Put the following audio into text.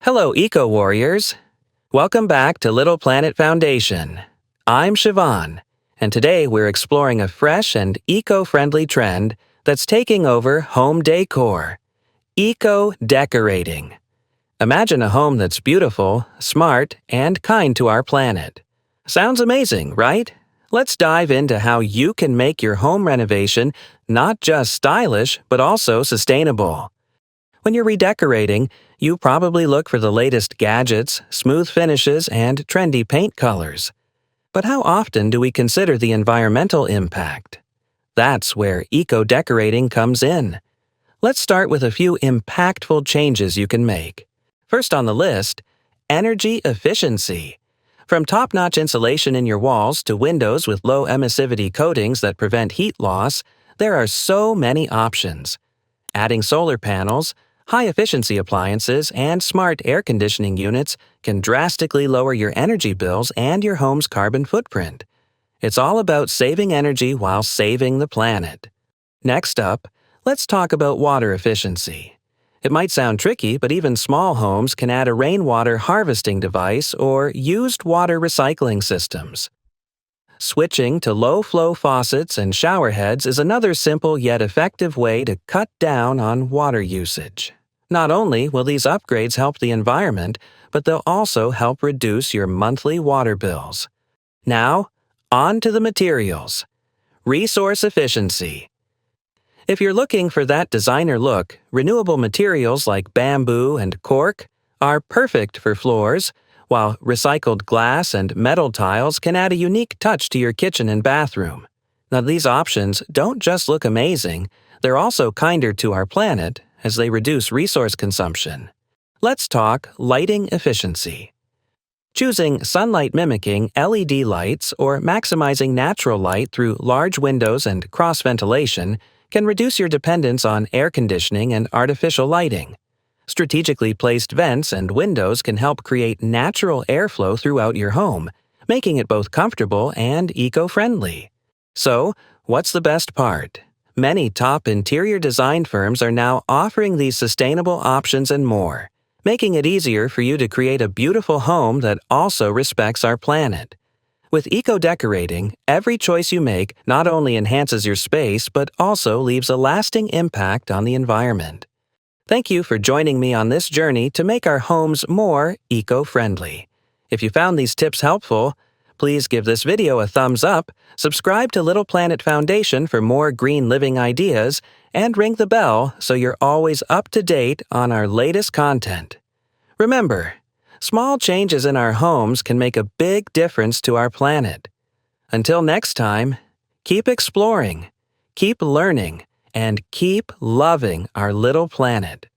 Hello, Eco Warriors! Welcome back to Little Planet Foundation. I'm Siobhan, and today we're exploring a fresh and eco-friendly trend that's taking over home decor: eco-decorating. Imagine a home that's beautiful, smart, and kind to our planet. Sounds amazing, right? Let's dive into how you can make your home renovation not just stylish, but also sustainable. When you're redecorating, you probably look for the latest gadgets, smooth finishes, and trendy paint colors. But how often do we consider the environmental impact? That's where eco-decorating comes in. Let's start with a few impactful changes you can make. First on the list, energy efficiency. From top-notch insulation in your walls to windows with low emissivity coatings that prevent heat loss, there are so many options. Adding solar panels, high-efficiency appliances, and smart air conditioning units can drastically lower your energy bills and your home's carbon footprint. It's all about saving energy while saving the planet. Next up, let's talk about water efficiency. It might sound tricky, but even small homes can add a rainwater harvesting device or used water recycling systems. Switching to low-flow faucets and shower heads is another simple yet effective way to cut down on water usage. Not only will these upgrades help the environment, but they'll also help reduce your monthly water bills. Now, on to the materials. Resource efficiency. If you're looking for that designer look, renewable materials like bamboo and cork are perfect for floors, while recycled glass and metal tiles can add a unique touch to your kitchen and bathroom. Now, these options don't just look amazing, they're also kinder to our planet as they reduce resource consumption. Let's talk lighting efficiency. Choosing sunlight-mimicking LED lights or maximizing natural light through large windows and cross-ventilation can reduce your dependence on air conditioning and artificial lighting. Strategically placed vents and windows can help create natural airflow throughout your home, making it both comfortable and eco-friendly. So, what's the best part? Many top interior design firms are now offering these sustainable options and more, making it easier for you to create a beautiful home that also respects our planet. With eco-decorating, every choice you make not only enhances your space but also leaves a lasting impact on the environment. Thank you for joining me on this journey to make our homes more eco-friendly. If you found these tips helpful, please give this video a thumbs up, subscribe to Little Planet Foundation for more green living ideas, and ring the bell so you're always up to date on our latest content. Remember, small changes in our homes can make a big difference to our planet. Until next time, keep exploring, keep learning, and keep loving our little planet.